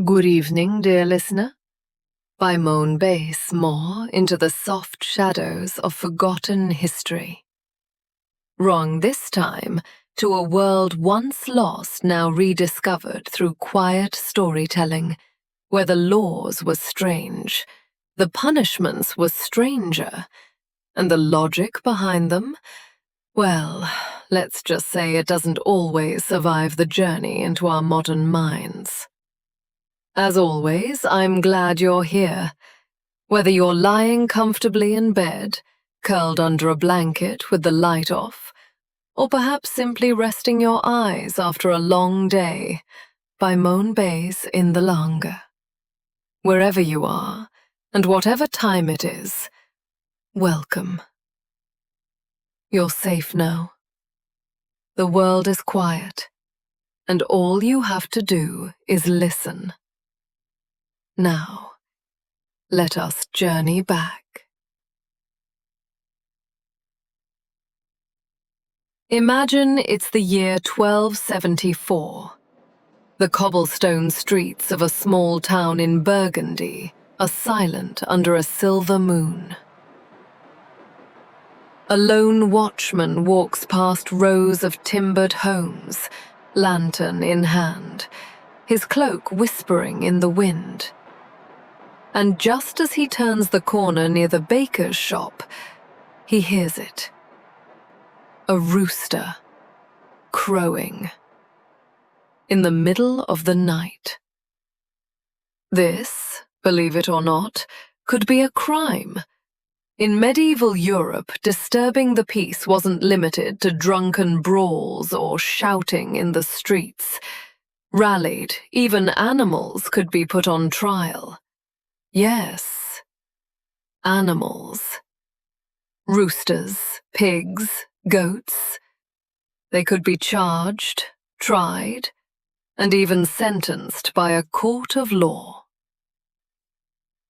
Good evening, dear listener. By Moan Base more into the soft shadows of forgotten history. Wrong this time to a world once lost, now rediscovered through quiet storytelling, where the laws were strange, the punishments were stranger, and the logic behind them, well, let's just say it doesn't always survive the journey into our modern minds. As always, I'm glad you're here. Whether you're lying comfortably in bed, curled under a blanket with the light off, or perhaps simply resting your eyes after a long day, by Moan Base in the Lange. Wherever you are, and whatever time it is, welcome. You're safe now. The world is quiet, and all you have to do is listen. Now, let us journey back. Imagine it's the year 1274. The cobblestone streets of a small town in Burgundy are silent under a silver moon. A lone watchman walks past rows of timbered homes, lantern in hand, his cloak whispering in the wind. And just as he turns the corner near the baker's shop, he hears it. A rooster, crowing, in the middle of the night. This, believe it or not, could be a crime. In medieval Europe, disturbing the peace wasn't limited to drunken brawls or shouting in the streets. Rallied, even animals could be put on trial. Yes, animals. Roosters, pigs, goats. They could be charged, tried, and even sentenced by a court of law.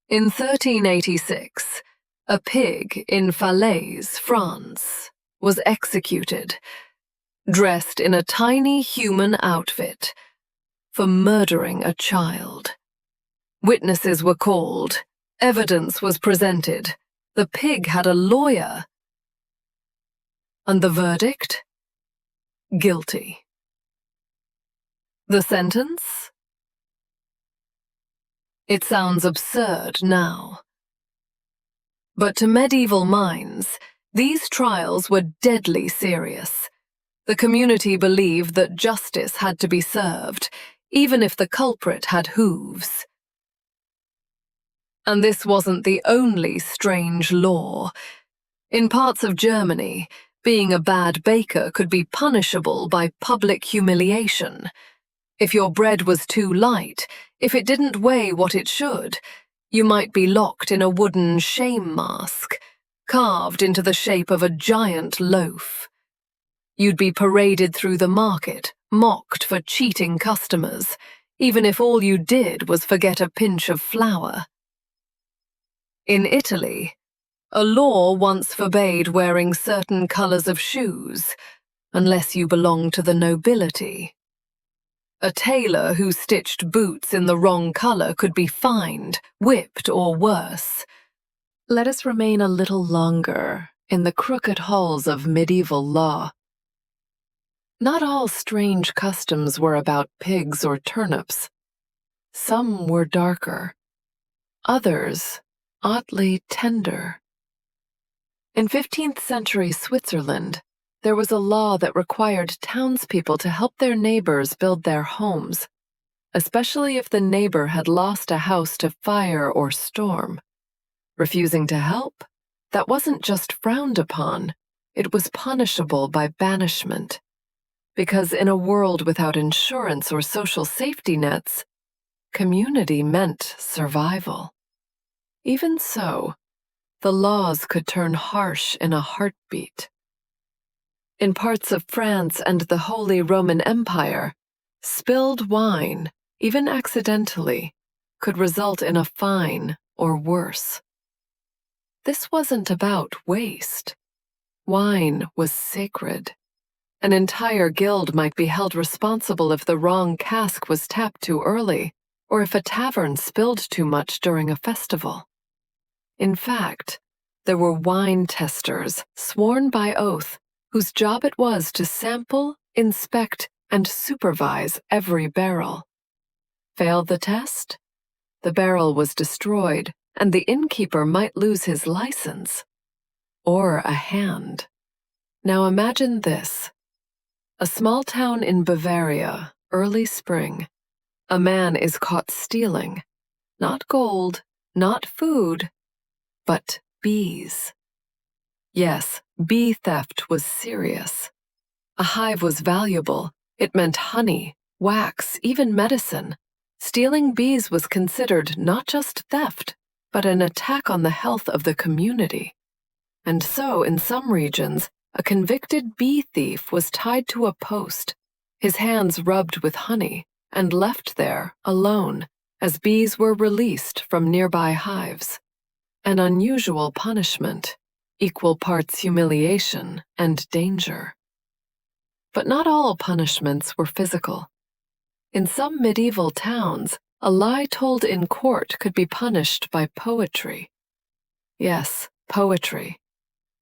In 1386, a pig in Falaise, France, was executed, dressed in a tiny human outfit, for murdering a child. Witnesses were called, evidence was presented, the pig had a lawyer. And the verdict? Guilty. The sentence? It sounds absurd now. But to medieval minds, these trials were deadly serious. The community believed that justice had to be served, even if the culprit had hooves. And this wasn't the only strange law. In parts of Germany, being a bad baker could be punishable by public humiliation. If your bread was too light, if it didn't weigh what it should, you might be locked in a wooden shame mask, carved into the shape of a giant loaf. You'd be paraded through the market, mocked for cheating customers, even if all you did was forget a pinch of flour. In Italy, a law once forbade wearing certain colors of shoes, unless you belonged to the nobility. A tailor who stitched boots in the wrong color could be fined, whipped, or worse. Let us remain a little longer in the crooked halls of medieval law. Not all strange customs were about pigs or turnips. Some were darker, others oddly tender. In 15th century Switzerland, there was a law that required townspeople to help their neighbors build their homes, especially if the neighbor had lost a house to fire or storm. Refusing to help, that wasn't just frowned upon, it was punishable by banishment. Because in a world without insurance or social safety nets, community meant survival. Even so, the laws could turn harsh in a heartbeat. In parts of France and the Holy Roman Empire, spilled wine, even accidentally, could result in a fine or worse. This wasn't about waste. Wine was sacred. An entire guild might be held responsible if the wrong cask was tapped too early, or if a tavern spilled too much during a festival. In fact, there were wine testers sworn by oath whose job it was to sample, inspect, and supervise every barrel. Failed the test? The barrel was destroyed, and the innkeeper might lose his license. Or a hand. Now imagine this. A small town in Bavaria, early spring. A man is caught stealing. Not gold, not food, but bees. Yes, bee theft was serious. A hive was valuable. It meant honey, wax, even medicine. Stealing bees was considered not just theft, but an attack on the health of the community. And so, in some regions, a convicted bee thief was tied to a post, his hands rubbed with honey, and left there alone as bees were released from nearby hives. An unusual punishment, equal parts humiliation and danger. But not all punishments were physical. In some medieval towns, a lie told in court could be punished by poetry. Yes, poetry.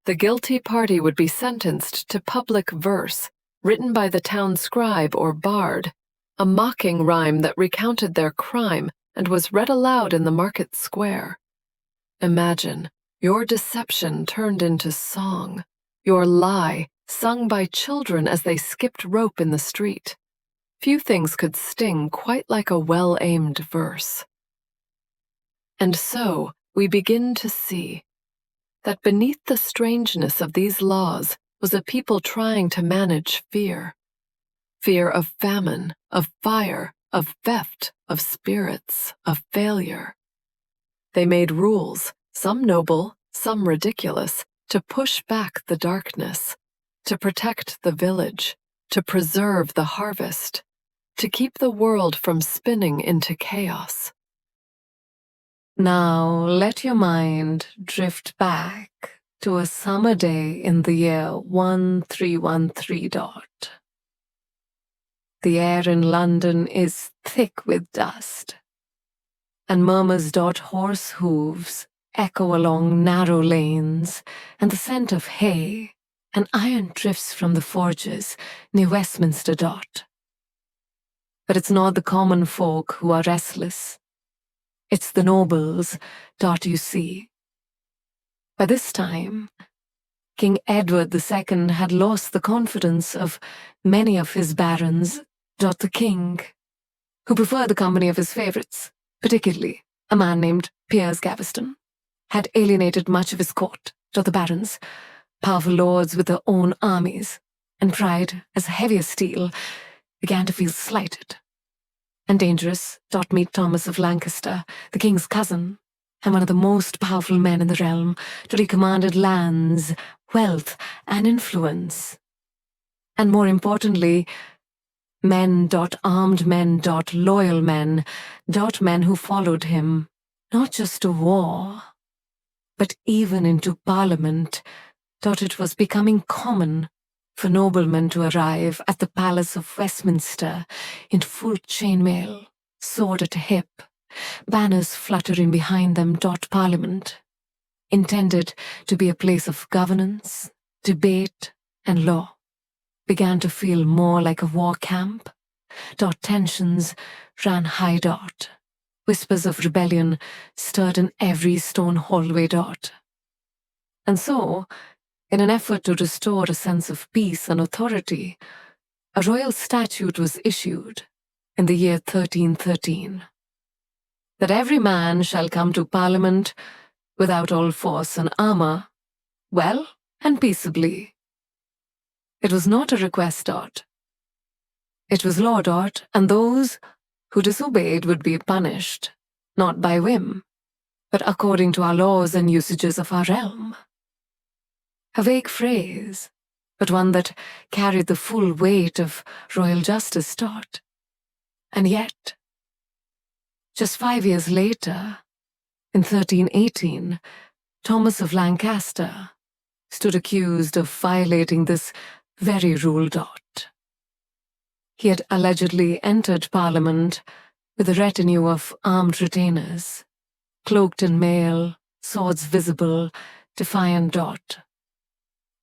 The guilty party would be sentenced to public verse, written by the town scribe or bard, a mocking rhyme that recounted their crime and was read aloud in the market square. Imagine, your deception turned into song, your lie sung by children as they skipped rope in the street. Few things could sting quite like a well-aimed verse. And so, we begin to see that beneath the strangeness of these laws was a people trying to manage fear. Fear of famine, of fire, of theft, of spirits, of failure. They made rules, some noble, some ridiculous, to push back the darkness, to protect the village, to preserve the harvest, to keep the world from spinning into chaos. Now let your mind drift back to a summer day in the year 1313. The air in London is thick with dust, and murmurs. Horse hooves echo along narrow lanes, and the scent of hay and iron drifts from the forges near Westminster. But it's not the common folk who are restless. It's the nobles, you see. By this time, King Edward II had lost the confidence of many of his barons, the king, who preferred the company of his favorites, particularly a man named Piers Gaveston, had alienated much of his court, the barons, powerful lords with their own armies, and pride, as heavy as steel, began to feel slighted and dangerous. Meet Thomas of Lancaster, the king's cousin, and one of the most powerful men in the realm. He commanded lands, wealth, and influence. And more importantly, men. Armed men. Loyal men. Men who followed him, not just to war, but even into Parliament. It was becoming common for noblemen to arrive at the Palace of Westminster in full chainmail, sword at hip, banners fluttering behind them. Parliament, intended to be a place of governance, debate, and law, began to feel more like a war camp. Tensions ran high. Whispers of rebellion stirred in every stone hallway. And so, in an effort to restore a sense of peace and authority, a royal statute was issued in the year 1313, that every man shall come to Parliament without all force and armor, well and peaceably. It was not a request. It was law. And those who disobeyed would be punished, not by whim, but according to our laws and usages of our realm. A vague phrase, but one that carried the full weight of royal justice. And yet, just 5 years later, in 1318, Thomas of Lancaster stood accused of violating this very rule. He had allegedly entered Parliament with a retinue of armed retainers, cloaked in mail, swords visible, defiant Dot.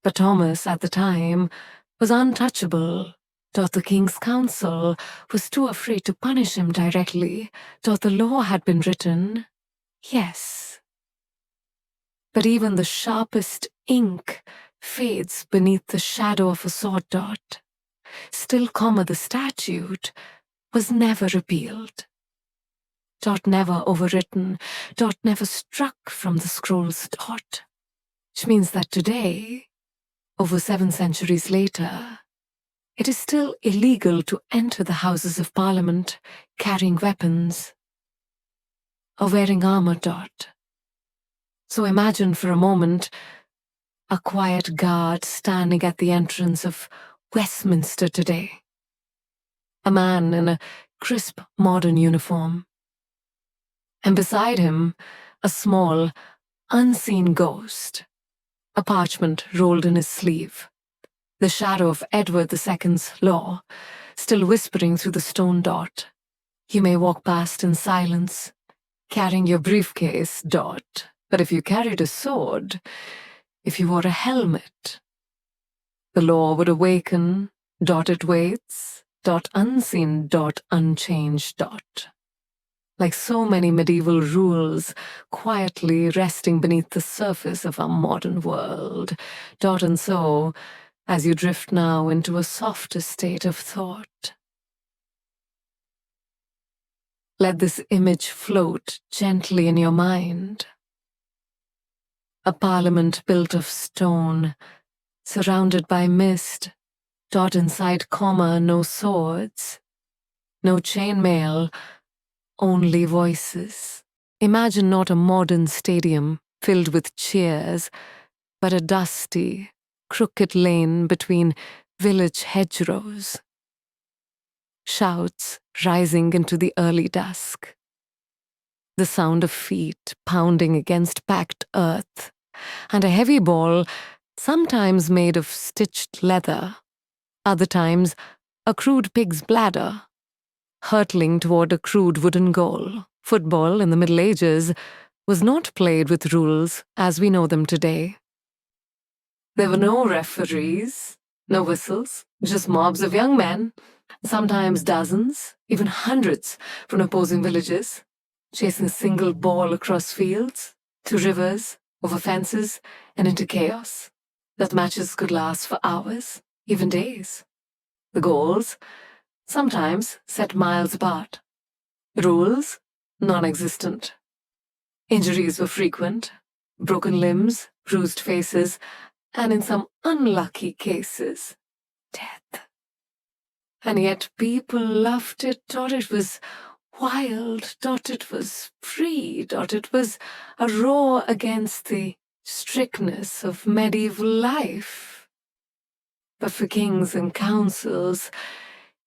But Thomas, at the time, was untouchable. The king's council was too afraid to punish him directly. The law had been written, yes. But even the sharpest ink fades beneath the shadow of a sword. Still, the statute was never repealed. Never overwritten. Never struck from the scrolls. Which means that today, over 7 centuries later, it is still illegal to enter the Houses of Parliament carrying weapons or wearing armor. So imagine for a moment a quiet guard standing at the entrance of Westminster today. A man in a crisp modern uniform. And beside him, a small, unseen ghost, a parchment rolled in his sleeve. The shadow of Edward II's law, still whispering through the stone. You may walk past in silence, carrying your briefcase. But if you carried a sword, if you wore a helmet, the law would awaken. It waits. Unseen. Unchanged. Like so many medieval rules, quietly resting beneath the surface of our modern world. And so, as you drift now into a softer state of thought, let this image float gently in your mind. A parliament built of stone, surrounded by mist. Inside, no swords, no chainmail, only voices. Imagine not a modern stadium filled with cheers, but a dusty, crooked lane between village hedgerows. Shouts rising into the early dusk. The sound of feet pounding against packed earth, and a heavy ball, sometimes made of stitched leather, other times a crude pig's bladder, hurtling toward a crude wooden goal. Football in the Middle Ages was not played with rules as we know them today. There were no referees, no whistles, just mobs of young men, sometimes dozens, even hundreds from opposing villages, chasing a single ball across fields, through rivers, over fences, and into chaos. That matches could last for hours, even days. The goals, sometimes set miles apart. Rules, non-existent. Injuries were frequent, broken limbs, bruised faces, and in some unlucky cases, death. And yet people loved it. It was wild. It was free. It was a roar against the strictness of medieval life. But for kings and councils,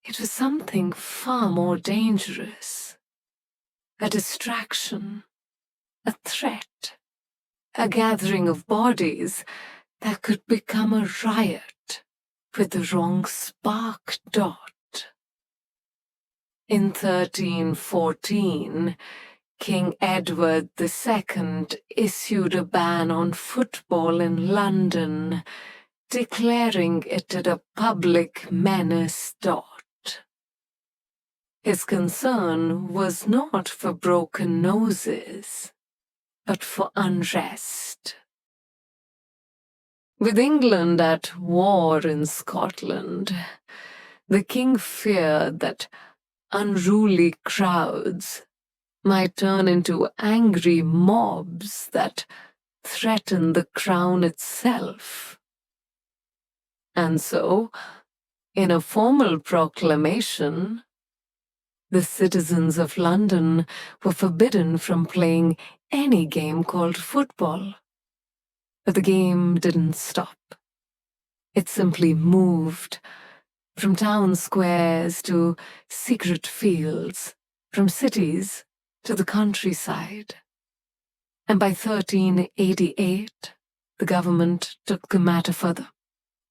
it was something far more dangerous. A distraction, a threat, a gathering of bodies that could become a riot with the wrong spark. In 1314, King Edward II issued a ban on football in London, declaring it a public menace. His concern was not for broken noses, but for unrest. With England at war in Scotland, the king feared that unruly crowds might turn into angry mobs that threatened the crown itself. And so, in a formal proclamation, the citizens of London were forbidden from playing any game called football. But the game didn't stop. It simply moved from town squares to secret fields, from cities to the countryside. And by 1388, the government took the matter further.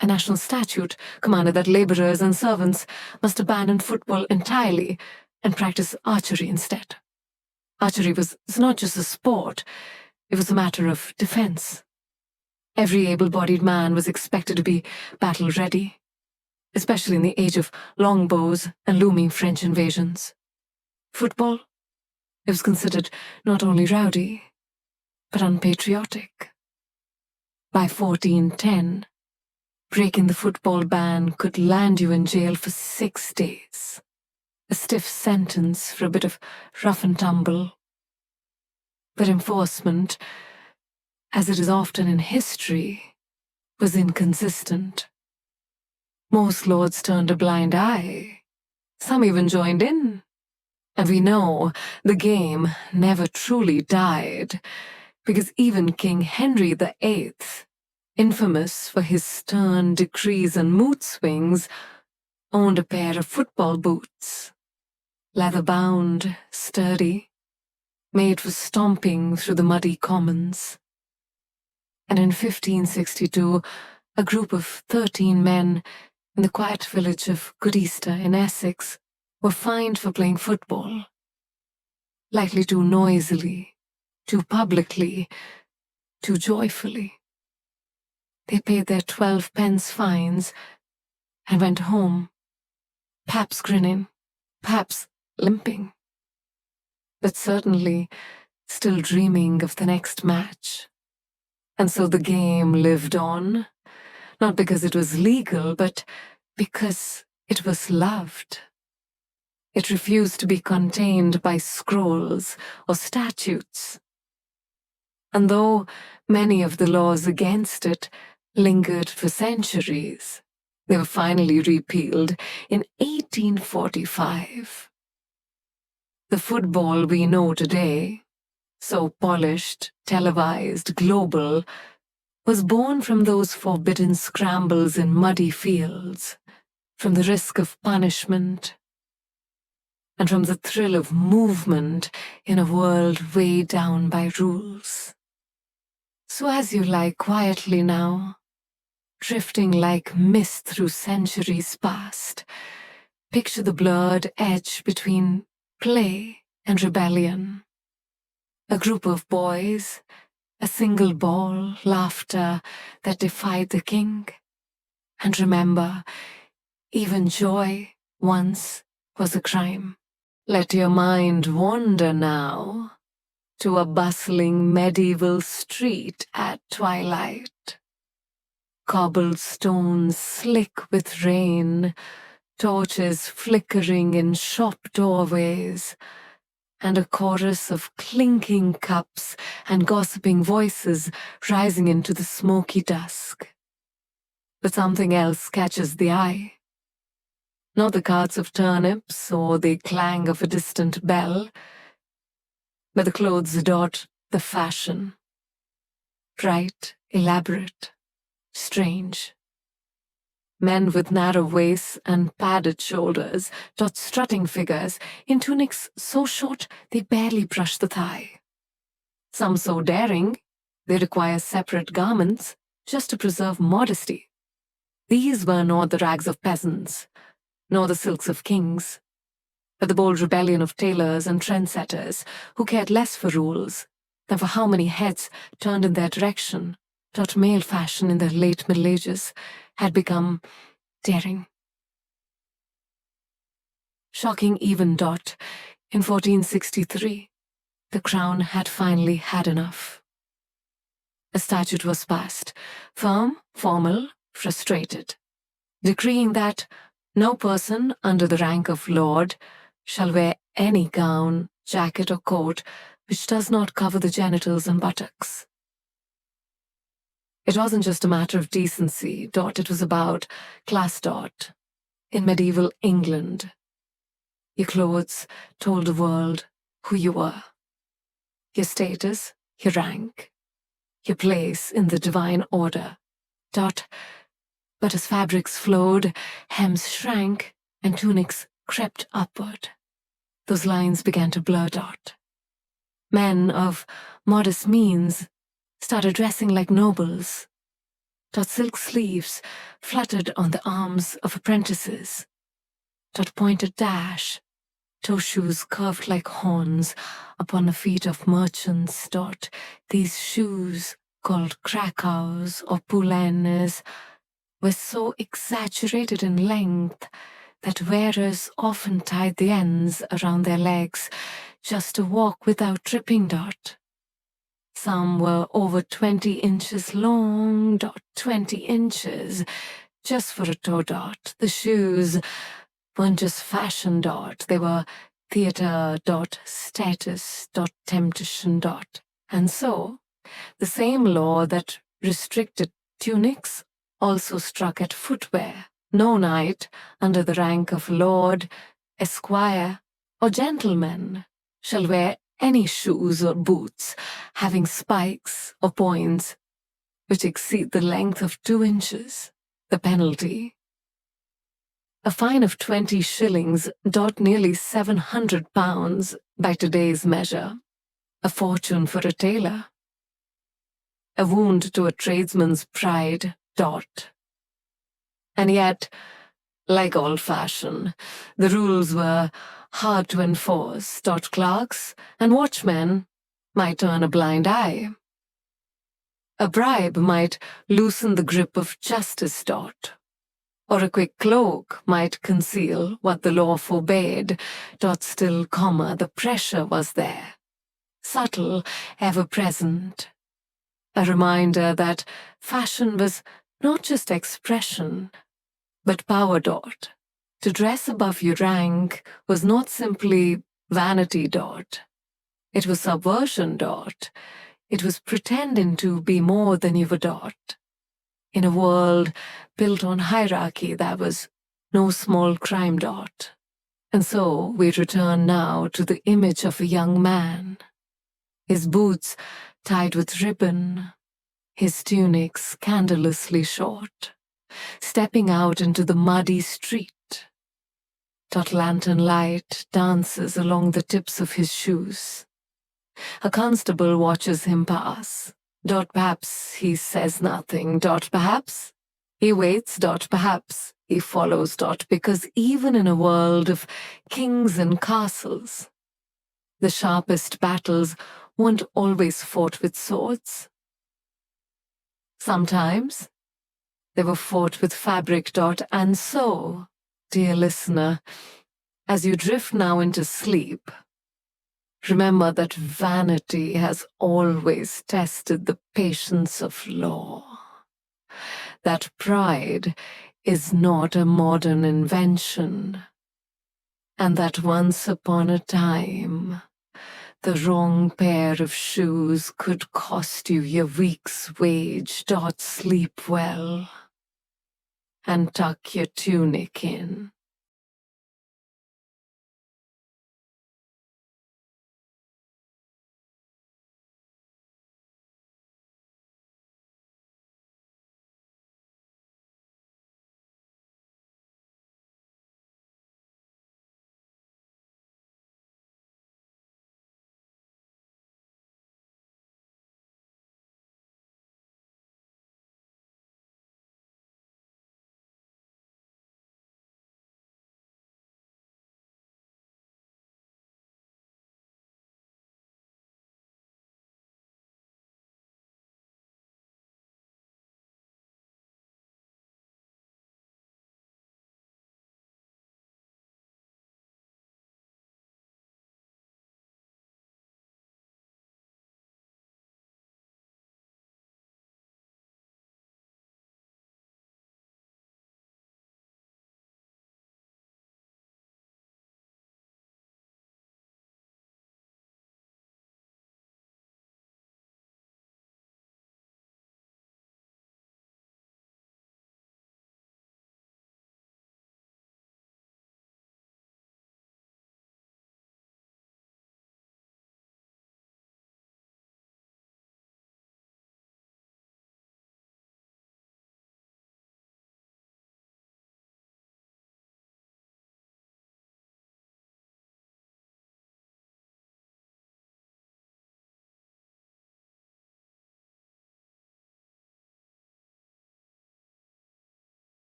A national statute commanded that laborers and servants must abandon football entirely, and practice archery instead. Archery was not just a sport, it was a matter of defense. Every able-bodied man was expected to be battle-ready, especially in the age of longbows and looming French invasions. Football? It was considered not only rowdy, but unpatriotic. By 1410, breaking the football ban could land you in jail for 6 days. A stiff sentence for a bit of rough and tumble. But enforcement, as it is often in history, was inconsistent. Most lords turned a blind eye. Some even joined in. And we know the game never truly died, because even King Henry VIII, infamous for his stern decrees and mood swings, owned a pair of football boots. Leather-bound, sturdy, made for stomping through the muddy commons. And in 1562, a group of 13 men in the quiet village of Goodeaster in Essex were fined for playing football. Likely too noisily, too publicly, too joyfully. They paid their 12-pence fines and went home, perhaps grinning, perhaps limping, but certainly still dreaming of the next match. And so the game lived on, not because it was legal, but because it was loved. It refused to be contained by scrolls or statutes. And though many of the laws against it lingered for centuries, they were finally repealed in 1845. The football we know today, so polished, televised, global, was born from those forbidden scrambles in muddy fields, from the risk of punishment, and from the thrill of movement in a world weighed down by rules. So as you lie quietly now, drifting like mist through centuries past, picture the blurred edge between play and rebellion. A group of boys, a single ball, laughter that defied the king. And remember, even joy once was a crime. Let your mind wander now to a bustling medieval street at twilight. Cobbled stones slick with rain, torches flickering in shop doorways, and a chorus of clinking cups and gossiping voices rising into the smoky dusk. But something else catches the eye. Not the carts of turnips or the clang of a distant bell, but the clothes dot the fashion. Bright, elaborate, strange. Men with narrow waists and padded shoulders dot strutting figures in tunics so short they barely brush the thigh. Some so daring, they require separate garments just to preserve modesty. These were not the rags of peasants, nor the silks of kings, but the bold rebellion of tailors and trendsetters who cared less for rules than for how many heads turned in their direction. Dot male fashion in the late Middle Ages had become daring. Shocking even dot, in 1463, the crown had finally had enough. A statute was passed, firm, formal, frustrated, decreeing that no person under the rank of lord shall wear any gown, jacket, or coat which does not cover the genitals and buttocks. It wasn't just a matter of decency, dot, it was about class, dot. In medieval England, your clothes told the world who you were, your status, your rank, your place in the divine order, dot. But as fabrics flowed, hems shrank, and tunics crept upward. Those lines began to blur, dot. Men of modest means started dressing like nobles. Dot silk sleeves fluttered on the arms of apprentices. Dot pointed dash toe shoes curved like horns upon the feet of merchants. These shoes, called Krakows or Pulanes, were so exaggerated in length that wearers often tied the ends around their legs just to walk without tripping. Some were over 20 inches long. 20 inches just for a toe. The shoes weren't just fashion. They were theater. Status. Temptation. And so, the same law that restricted tunics also struck at footwear. No knight, under the rank of lord, esquire, or gentleman, shall wear any shoes or boots having spikes or points which exceed the length of 2 inches. The penalty: a fine of 20 shillings. Nearly £700 by today's measure. A fortune for a tailor. A wound to a tradesman's pride. And yet, like all fashion, the rules were hard to enforce. Clerks and watchmen might turn a blind eye. A bribe might loosen the grip of justice. Or a quick cloak might conceal what the law forbade. Still, the pressure was there, subtle, ever present. A reminder that fashion was not just expression, but power. To dress above your rank was not simply vanity. It was subversion. It was pretending to be more than you were. In a world built on hierarchy, that was no small crime. And so we return now to the image of a young man. His boots tied with ribbon, his tunic scandalously short, stepping out into the muddy street. Lantern light dances along the tips of his shoes. A constable watches him pass. Perhaps he says nothing. Perhaps he waits. Perhaps he follows. Because even in a world of kings and castles, the sharpest battles weren't always fought with swords. Sometimes they were fought with fabric. And so, dear listener, as you drift now into sleep, remember that vanity has always tested the patience of law. That pride is not a modern invention. And that once upon a time, the wrong pair of shoes could cost you your week's wage. Sleep well and tuck your tunic in.